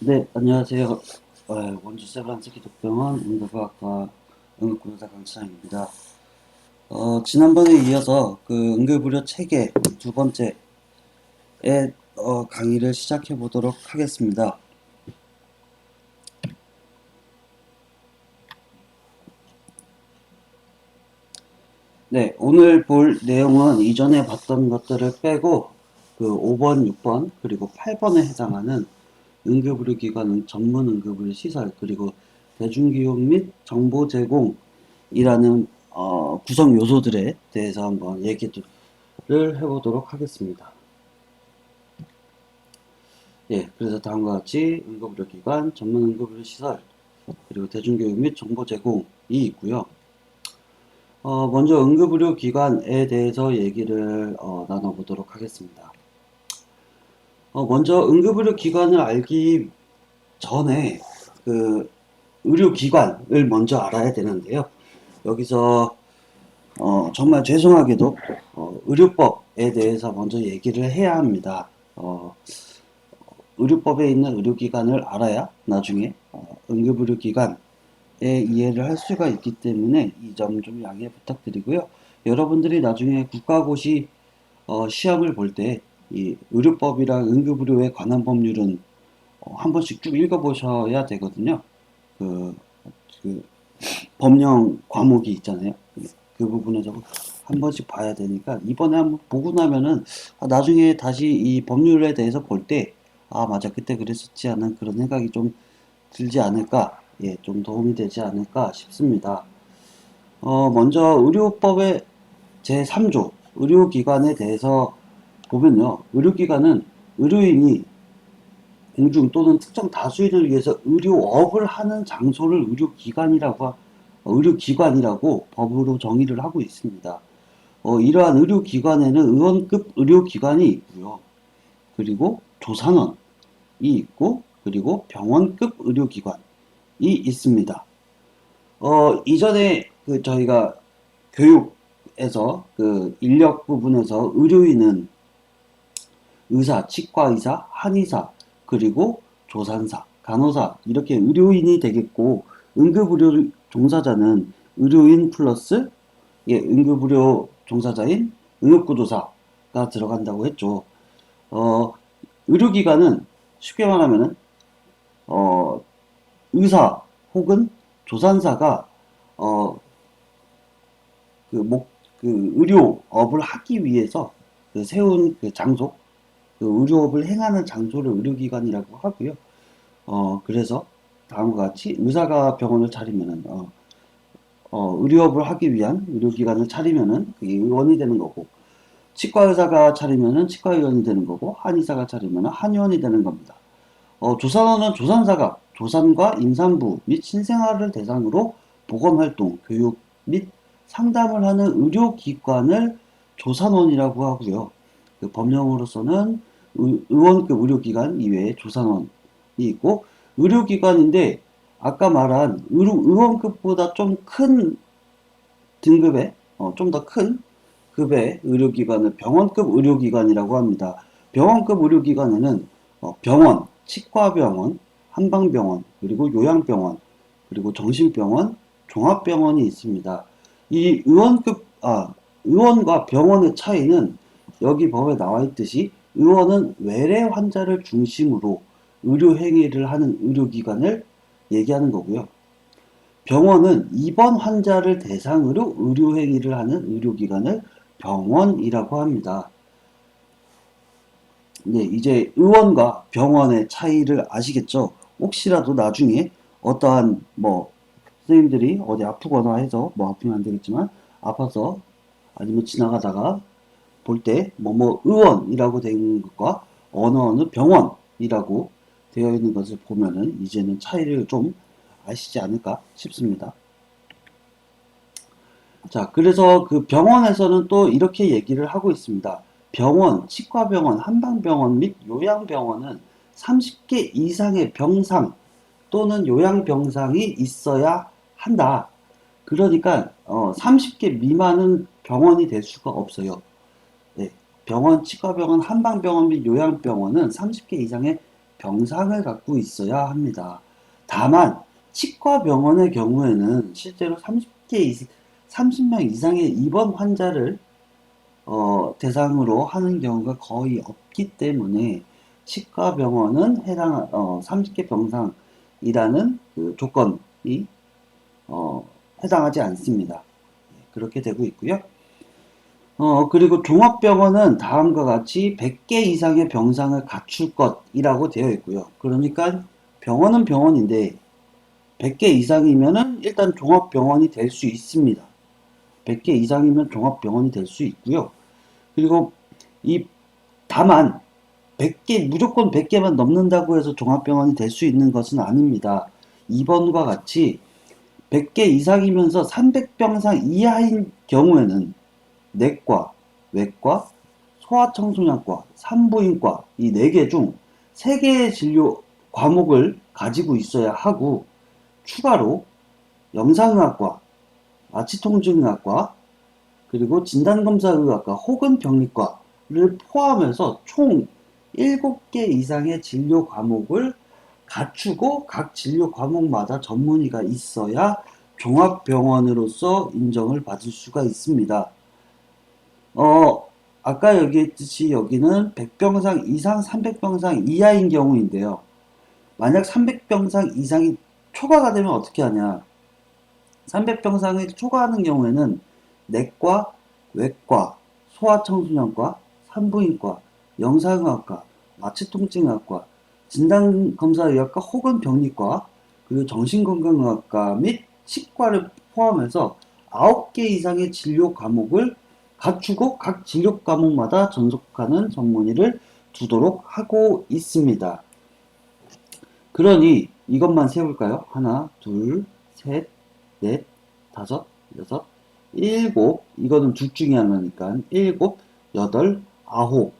네, 안녕하세요. 원주 세브란스 기독병원 응급의학과 응급구조사 강찬입니다. 지난번에 이어서 그 응급의료 체계 두 번째의 강의를 시작해 보도록 하겠습니다. 네, 오늘 볼 내용은 이전에 봤던 것들을 빼고 그 5번, 6번, 그리고 8번에 해당하는 응급의료기관 전문 응급의료 시설, 그리고 대중교육 및 정보 제공이라는 구성 요소들에 대해서 한번 얘기를 해보도록 하겠습니다. 예, 그래서 다음과 같이 응급의료기관, 전문 응급의료 시설, 그리고 대중교육 및 정보 제공이 있고요. 먼저 응급의료기관에 대해서 얘기를 나눠보도록 하겠습니다. 먼저 응급의료기관을 알기 전에 그 의료기관을 먼저 알아야 되는데요. 여기서 정말 죄송하게도 의료법에 대해서 먼저 얘기를 해야 합니다. 의료법에 있는 의료기관을 알아야 나중에 응급의료기관의 이해를 할 수가 있기 때문에 이 점 좀 양해 부탁드리고요. 여러분들이 나중에 국가고시 시험을 볼 때 이 의료법이랑 응급의료에 관한 법률은 한 번씩 쭉 읽어보셔야 되거든요. 그, 그 법령 과목이 있잖아요. 그 부분에서 한 번씩 봐야 되니까 이번에 한번 보고 나면은 나중에 다시 이 법률에 대해서 볼 때 맞아 그때 그랬었지 하는 그런 생각이 좀 들지 않을까, 예, 좀 도움이 되지 않을까 싶습니다. 먼저 의료법의 제3조 의료기관에 대해서 보면요, 의료기관은 의료인이 공중 또는 특정 다수인을 위해서 의료업을 하는 장소를 의료기관이라고 법으로 정의를 하고 있습니다. 이러한 의료기관에는 의원급 의료기관이 있고요. 그리고 조산원이 있고, 그리고 병원급 의료기관이 있습니다. 이전에 그 저희가 교육에서 그 인력 부분에서 의료인은 의사, 치과의사, 한의사, 그리고 조산사, 간호사 이렇게 의료인이 되겠고, 응급의료 종사자는 의료인 플러스 응급의료 종사자인 응급구조사가 들어간다고 했죠. 어, 의료기관은 쉽게 말하면은 어, 의사 혹은 조산사가 어, 그 의료업을 하기 위해서 세운 그 장소, 그 의료업을 행하는 장소를 의료기관이라고 하고요. 그래서 다음과 같이 의사가 병원을 차리면은 의료업을 하기 위한 의료기관을 차리면은 그게 의원이 되는 거고, 치과 의사가 차리면은 치과 의원이 되는 거고, 한의사가 차리면은 한의원이 되는 겁니다. 조산원은 조산사가 조산과 임산부 및 신생아를 대상으로 보건활동, 교육 및 상담을 하는 의료기관을 조산원이라고 하고요. 그 법령으로서는 의원급 의료기관 이외에 조산원이 있고, 의료기관인데 아까 말한 의원급보다 좀 큰 등급의, 좀 더 큰 급의 의료기관을 병원급 의료기관이라고 합니다. 병원급 의료기관에는 병원, 치과병원, 한방병원, 그리고 요양병원, 그리고 정신병원, 종합병원이 있습니다. 이 의원과 병원의 차이는 여기 법에 나와 있듯이 의원은 외래 환자를 중심으로 의료 행위를 하는 의료기관을 얘기하는 거고요. 병원은 입원 환자를 대상으로 의료 행위를 하는 의료기관을 병원이라고 합니다. 네, 이제 의원과 병원의 차이를 아시겠죠? 혹시라도 나중에 어떠한 선생님들이 어디 아프거나 해서 아프면 안 되겠지만 아파서 아니면 지나가다가 볼 때 뭐뭐 의원이라고 된 것과 어느 병원이라고 되어 있는 것을 보면은 이제는 차이를 좀 아시지 않을까 싶습니다. 자, 그래서 그 병원에서는 또 이렇게 얘기를 하고 있습니다. 병원, 치과병원, 한방병원 및 요양병원은 30개 이상의 병상 또는 요양병상이 있어야 한다. 그러니까 30개 미만은 병원이 될 수가 없어요. 네, 병원, 치과병원, 한방병원 및 요양병원은 30개 이상의 병상을 갖고 있어야 합니다. 다만 치과 병원의 경우에는 실제로 30명 이상의 입원 환자를 대상으로 하는 경우가 거의 없기 때문에 치과 병원은 30개 병상이라는 그 조건이 해당하지 않습니다. 그렇게 되고 있고요. 그리고 종합병원은 다음과 같이 100개 이상의 병상을 갖출 것이라고 되어 있고요. 그러니까 병원은 병원인데 100개 이상이면은 일단 종합병원이 될 수 있습니다. 100개 이상이면 종합병원이 될 수 있고요. 그리고 이 다만 100개 무조건 100개만 넘는다고 해서 종합병원이 될 수 있는 것은 아닙니다. 2번과 같이 100개 이상이면서 300병상 이하인 경우에는 내과, 외과, 소아청소년과, 산부인과 이 4개 중 3개의 진료 과목을 가지고 있어야 하고 추가로 영상의학과, 아치통증의학과, 그리고 진단검사의학과 혹은 병리과를 포함해서 총 7개 이상의 진료 과목을 갖추고 각 진료 과목마다 전문의가 있어야 종합병원으로서 인정을 받을 수가 있습니다. 아까 얘기했듯이 여기는 100병상 이상, 300병상 이하인 경우인데요. 만약 300병상 이상이 초과가 되면 어떻게 하냐? 300병상이 초과하는 경우에는 내과, 외과, 소아청소년과, 산부인과, 영상의학과, 마취통증의학과, 진단검사의학과 혹은 병리과, 그리고 정신건강의학과 및 치과를 포함해서 9개 이상의 진료 과목을 갖추고 각 진료 과목마다 전속하는 전문의를 두도록 하고 있습니다. 그러니 이것만 세볼까요? 하나, 둘, 셋, 넷, 다섯, 여섯, 일곱, 이거는 둘 중에 하나니까 일곱, 여덟, 아홉을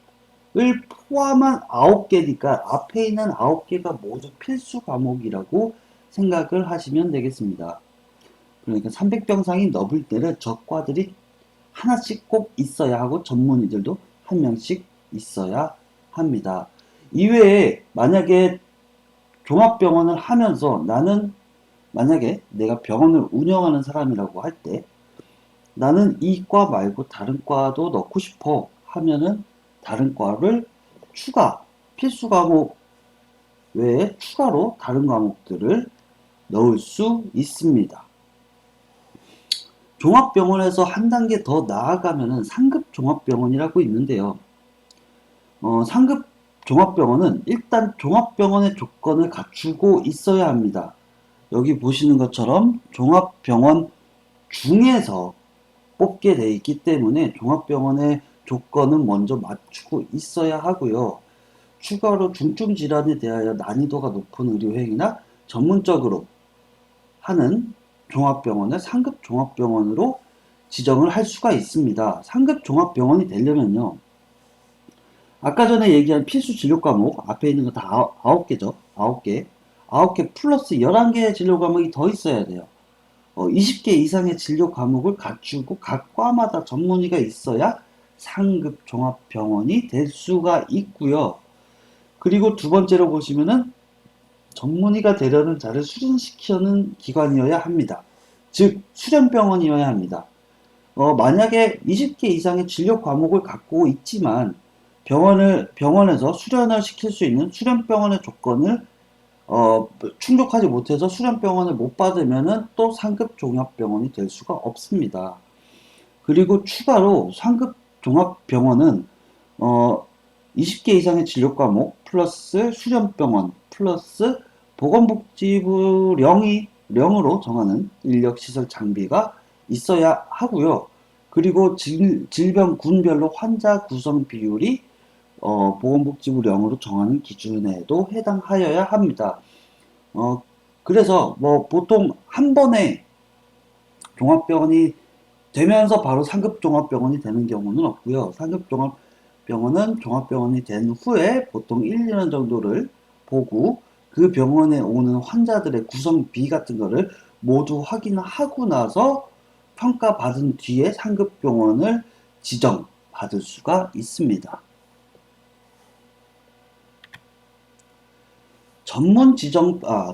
포함한 9개니까 앞에 있는 9개가 모두 필수 과목이라고 생각을 하시면 되겠습니다. 그러니까 300병상이 넘을 때는 저과들이 하나씩 꼭 있어야 하고 전문의들도 한 명씩 있어야 합니다. 이외에 만약에 종합병원을 하면서 나는 만약에 내가 병원을 운영하는 사람이라고 할 때 나는 이 과 말고 다른 과도 넣고 싶어 하면은 다른 과를 필수 과목 외에 추가로 다른 과목들을 넣을 수 있습니다. 종합병원에서 한 단계 더 나아가면은 상급 종합병원이라고 있는데요. 상급 종합병원은 일단 종합병원의 조건을 갖추고 있어야 합니다. 여기 보시는 것처럼 종합병원 중에서 뽑게 돼 있기 때문에 종합병원의 조건은 먼저 맞추고 있어야 하고요. 추가로 중증 질환에 대하여 난이도가 높은 의료행위나 전문적으로 하는 종합병원을 상급 종합병원으로 지정을 할 수가 있습니다. 상급 종합병원이 되려면요. 아까 전에 얘기한 필수 진료 과목 앞에 있는 거 다 9개죠. 9개. 9개 플러스 11개의 진료 과목이 더 있어야 돼요. 20개 이상의 진료 과목을 갖추고 각 과마다 전문의가 있어야 상급 종합병원이 될 수가 있고요. 그리고 두 번째로 보시면은 전문의가 되려는 자를 수련시키는 기관이어야 합니다. 즉 수련병원이어야 합니다. 만약에 20개 이상의 진료 과목을 갖고 있지만 병원에서 수련을 시킬 수 있는 수련병원의 조건을 충족하지 못해서 수련병원을 못 받으면은 또 상급 종합병원이 될 수가 없습니다. 그리고 추가로 상급 종합병원은 20개 이상의 진료 과목 플러스 수련병원 플러스 보건복지부 령으로 정하는 인력시설 장비가 있어야 하고요. 그리고 질병군별로 환자 구성 비율이 보건복지부령으로 정하는 기준에도 해당하여야 합니다. 그래서 뭐 보통 한 번에 종합병원이 되면서 바로 상급 종합병원이 되는 경우는 없고요. 상급 종합병원은 종합병원이 된 후에 보통 1, 2년 정도를 보고 그 병원에 오는 환자들의 구성비 같은 거를 모두 확인하고 나서 평가받은 뒤에 상급 병원을 지정받을 수가 있습니다.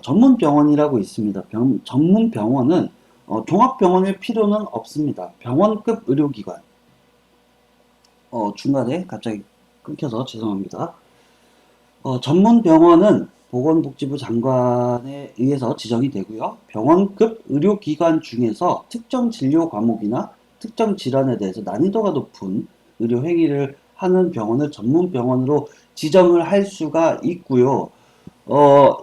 전문 병원이라고 있습니다. 전문 병원은 종합병원일 필요는 없습니다. 병원급 의료기관. 중간에 갑자기 끊겨서 죄송합니다. 전문 병원은 보건복지부 장관에 의해서 지정이 되고요. 병원급 의료기관 중에서 특정 진료 과목이나 특정 질환에 대해서 난이도가 높은 의료 행위를 하는 병원을 전문 병원으로 지정을 할 수가 있고요. 어,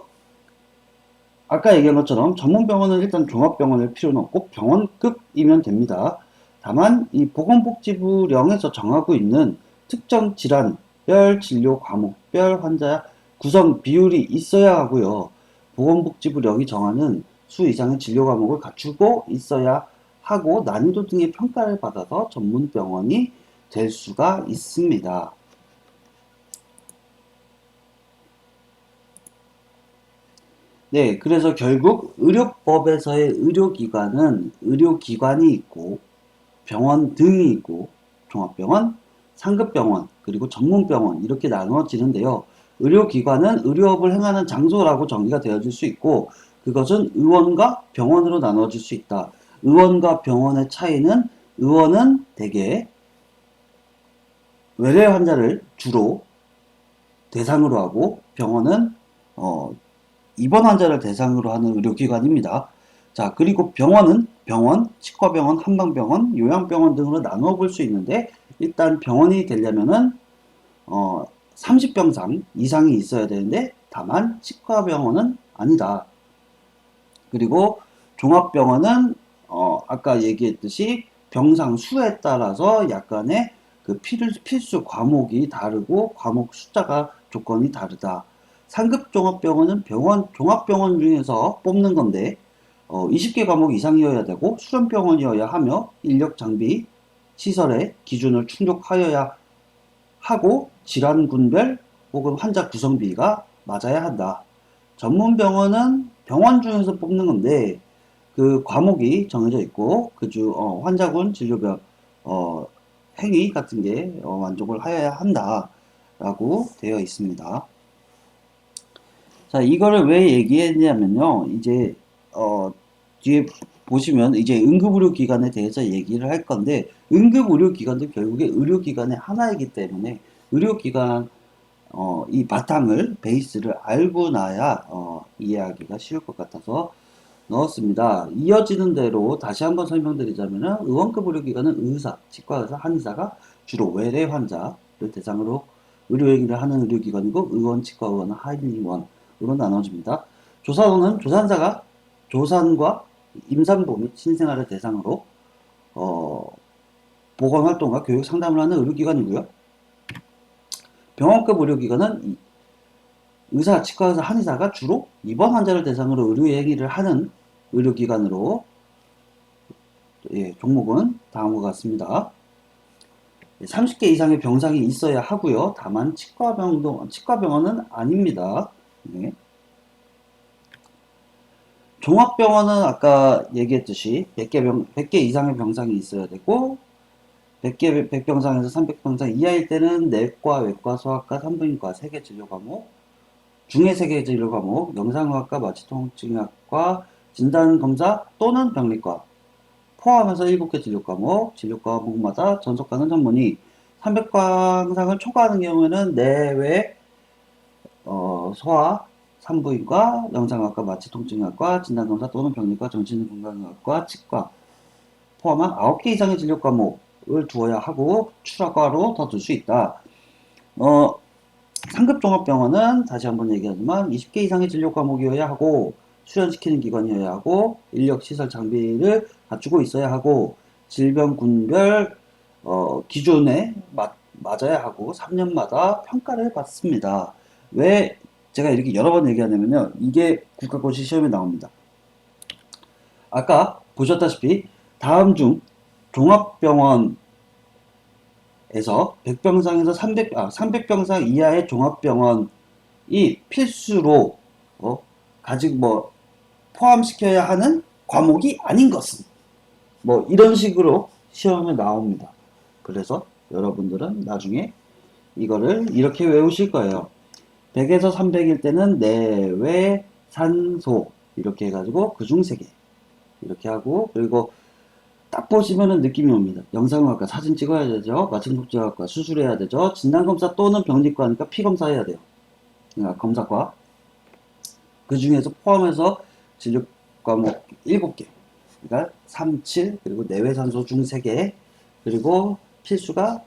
아까 얘기한 것처럼 전문 병원은 일단 종합병원일 필요는 없고 병원급이면 됩니다. 다만 이 보건복지부령에서 정하고 있는 특정 질환별 진료 과목별 환자 구성 비율이 있어야 하고요. 보건복지부령이 정하는 수 이상의 진료 과목을 갖추고 있어야 하고 난이도 등의 평가를 받아서 전문병원이 될 수가 있습니다. 네, 그래서 결국 의료법에서의 의료기관은 의료기관이 있고 병원 등이 있고 종합병원, 상급병원, 그리고 전문병원 이렇게 나누어지는데요. 의료기관은 의료업을 행하는 장소라고 정의가 되어질 수 있고 그것은 의원과 병원으로 나누어질 수 있다. 의원과 병원의 차이는 의원은 대개 외래 환자를 주로 대상으로 하고 병원은 입원 환자를 대상으로 하는 의료기관입니다. 자, 그리고 병원은 병원, 치과병원, 한방병원, 요양병원 등으로 나누어 볼 수 있는데 일단 병원이 되려면은 30병상 이상이 있어야 되는데 다만 치과병원은 아니다. 그리고 종합병원은 아까 얘기했듯이 병상 수에 따라서 약간의 그 필수 과목이 다르고 과목 숫자가 조건이 다르다. 상급 종합병원은 종합병원 중에서 뽑는 건데 20개 과목 이상이어야 되고 수련병원이어야 하며 인력 장비 시설의 기준을 충족하여야 하고 질환 군별 혹은 환자 구성비가 맞아야 한다. 전문병원은 병원 중에서 뽑는 건데 그 과목이 정해져 있고 그중 환자군 진료별 행위 같은 게 만족을 하여야 한다라고 되어 있습니다. 자, 이거를 왜 얘기했냐면요. 이제 뒤에 보시면 이제 응급의료기관에 대해서 얘기를 할 건데 응급의료기관도 결국에 의료기관의 하나이기 때문에 의료기관 이 바탕을 베이스를 알고 나야 이해하기가 쉬울 것 같아서 넣었습니다. 이어지는 대로 다시 한번 설명드리자면 의원급 의료기관은 의사, 치과의사, 한의사가 주로 외래 환자를 대상으로 의료행위를 하는 의료기관이고 의원, 치과의원은 한의원으로 나눠집니다. 조산원은 조산사가 조산과 임산부 및 신생아를 대상으로 보건활동과 교육 상담을 하는 의료기관이고요. 병원급 의료기관은 의사, 치과의사, 한의사가 주로 입원 환자를 대상으로 의료행위를 하는 의료기관으로 종목은 다음과 같습니다. 30개 이상의 병상이 있어야 하고요. 다만 치과병원은 아닙니다. 네. 종합병원은 아까 얘기했듯이 100개 이상의 병상이 있어야 되고 100병상에서 300병상 이하일 때는 내과, 외과, 소아과, 산부인과 3개 진료 과목, 중에 3개 진료 과목, 영상의학과, 마취통증학과, 진단검사 또는 병리과 포함해서 7개 진료 과목, 진료 과목마다 전속가는 전문의 300병상을 초과하는 경우에는 내외 소아, 산부인과, 영상학과, 마취통증학과, 진단검사 또는 병리과, 정신건강의학과, 치과 포함한 9개 이상의 진료 과목을 두어야 하고 추가로 더 둘 수 있다. 상급 종합병원은 다시 한번 얘기하지만 20개 이상의 진료 과목이어야 하고 수련시키는 기관이어야 하고 인력 시설 장비를 갖추고 있어야 하고 질병군별 기준에 맞아야 하고 3년마다 평가를 받습니다. 왜 제가 이렇게 여러 번 얘기하냐면요. 이게 국가고시 시험에 나옵니다. 아까 보셨다시피 다음 중 종합병원에서 100병상에서 300병상 이하의 종합병원이 필수로 가지고 포함시켜야 하는 과목이 아닌 것은 이런 식으로 시험에 나옵니다. 그래서 여러분들은 나중에 이거를 이렇게 외우실 거예요. 100에서 300일 때는 내외 산소 이렇게 해가지고 그중 3개 이렇게 하고, 그리고 딱 보시면은 느낌이 옵니다. 영상학과 사진 찍어야 되죠. 마취복지학과 수술해야 되죠. 진단검사 또는 병리과니까 피검사 해야 돼요. 그러니까 검사과. 그 중에서 포함해서 진료 과목 7개. 그러니까 3, 7, 그리고 내외산소 중 3개. 그리고 필수가,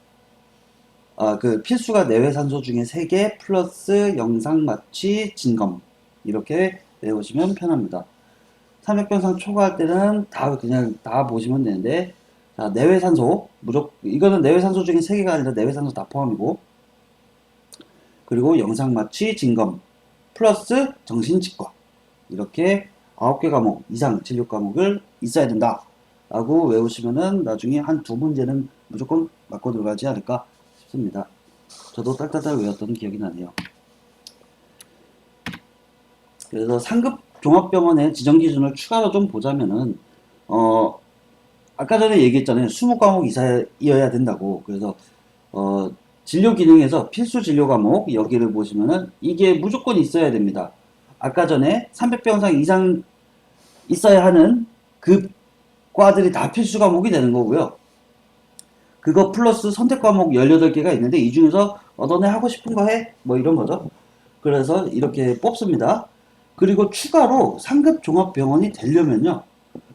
필수가 내외산소 중에 3개, 플러스 영상마취, 진검. 이렇게 외우시면 편합니다. 삼각병상 초과할 때는 그냥 다 보시면 되는데, 자, 내외산소, 이거는 내외산소 중에 3개가 아니라 내외산소 다 포함이고, 그리고 영상마취, 진검, 플러스 정신치과. 이렇게 9개 과목 이상 진료 과목을 있어야 된다. 라고 외우시면은 나중에 한 2문제는 무조건 맞고 들어가지 않을까 싶습니다. 저도 딸딸딸 외웠던 기억이 나네요. 그래서 상급 종합병원의 지정 기준을 추가로 좀 보자면은, 아까 전에 얘기했잖아요. 20과목 이상이어야 된다고. 그래서, 진료 기능에서 필수 진료 과목, 여기를 보시면은, 이게 무조건 있어야 됩니다. 아까 전에 300병상 이상 있어야 하는 그 과들이 다 필수 과목이 되는 거고요. 그거 플러스 선택 과목 18개가 있는데, 이 중에서, 너네 하고 싶은 거 해? 뭐 이런 거죠. 그래서 이렇게 뽑습니다. 그리고 추가로 상급 종합병원이 되려면요,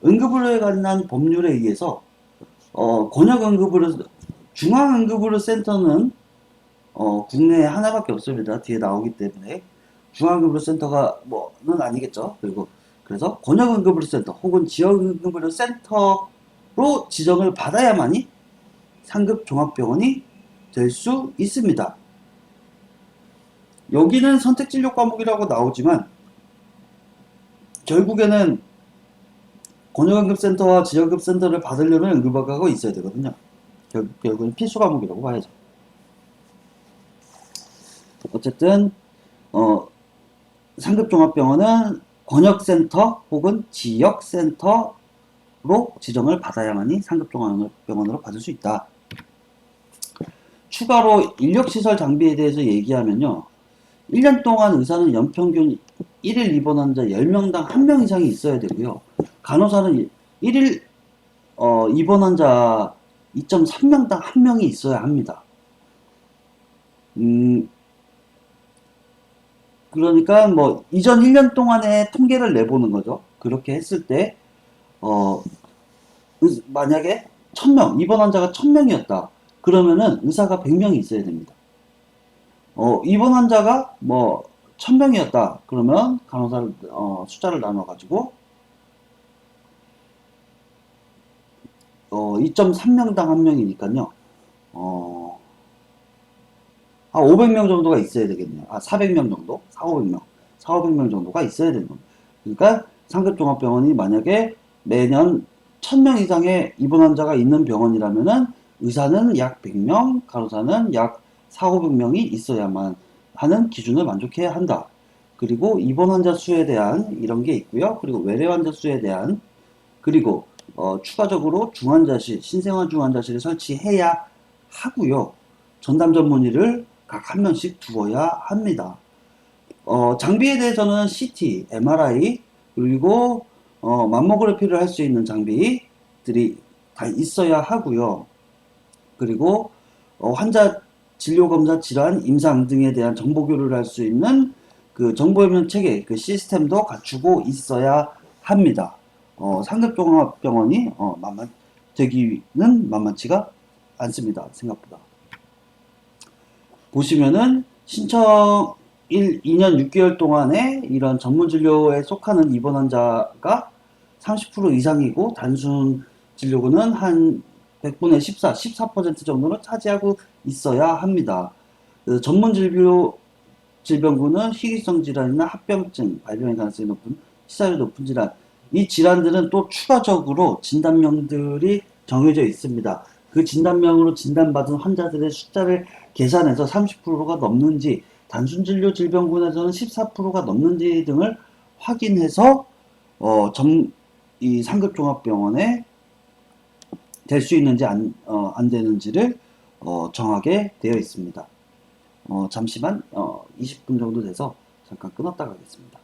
응급의료에 관한 법률에 의해서 중앙응급의료 센터는 국내에 하나밖에 없습니다. 뒤에 나오기 때문에 중앙응급의료 센터가 뭐는 아니겠죠. 그리고 그래서 권역응급의료 센터 혹은 지역응급의료 센터로 지정을 받아야만이 상급 종합병원이 될 수 있습니다. 여기는 선택진료 과목이라고 나오지만 결국에는 권역응급센터와 지역응급센터를 받으려면 응급학과가 있어야 되거든요. 결국은 필수 과목이라고 봐야죠. 어쨌든 상급종합병원은 권역센터 혹은 지역센터로 지정을 받아야만이 상급종합병원으로 받을 수 있다. 추가로 인력시설 장비에 대해서 얘기하면요, 1년 동안 의사는 연평균 1일 입원 환자 10명당 1명 이상이 있어야 되고요. 간호사는 1일 입원 환자 2.3명당 1명이 있어야 합니다. 그러니까 뭐 이전 1년 동안의 통계를 내보는 거죠. 그렇게 했을 때 만약에 1000명, 입원 환자가 1000명이었다. 그러면은 의사가 100명이 있어야 됩니다. 입원 환자가 뭐 1000명이었다. 그러면 간호사를 숫자를 나눠 가지고 2.3명당 1명이니까요. 한 500명 정도가 있어야 되겠네요. 400명 정도? 4, 500명 정도가 있어야 되는 겁니다. 그러니까 상급종합병원이 만약에 매년 1000명 이상의 입원 환자가 있는 병원이라면은 의사는 약 100명, 간호사는 약 4, 500명이 있어야만 하는 기준을 만족해야 한다. 그리고 입원 환자 수에 대한 이런 게 있고요. 그리고 외래 환자 수에 대한, 그리고 추가적으로 중환자실, 신생아 중환자실을 설치해야 하고요. 전담 전문의를 각 한 명씩 두어야 합니다. 장비에 대해서는 CT, MRI, 그리고 맘모그래피를 할 수 있는 장비들이 다 있어야 하고요. 그리고 환자 진료검사 질환, 임상 등에 대한 정보교류를 할 수 있는 그 정보협력 체계, 그 시스템도 갖추고 있어야 합니다. 상급종합병원이 되기는 만만치가 않습니다. 생각보다. 보시면은 신청 2년 6개월 동안에 이런 전문진료에 속하는 입원 환자가 30% 이상이고 단순 진료군은 한 100분의 14% 정도를 차지하고 있어야 합니다. 질병군은 희귀성 질환이나 합병증 발병의 가능성이 높은 시사율이 높은 질환, 이 질환들은 또 추가적으로 진단명들이 정해져 있습니다. 그 진단명으로 진단받은 환자들의 숫자를 계산해서 30%가 넘는지, 단순진료 질병군에서는 14%가 넘는지 등을 확인해서 이 상급종합병원에 될 수 있는지 안 되는지를 정하게 되어 있습니다. 잠시만 20분 정도 돼서 잠깐 끊었다 가겠습니다.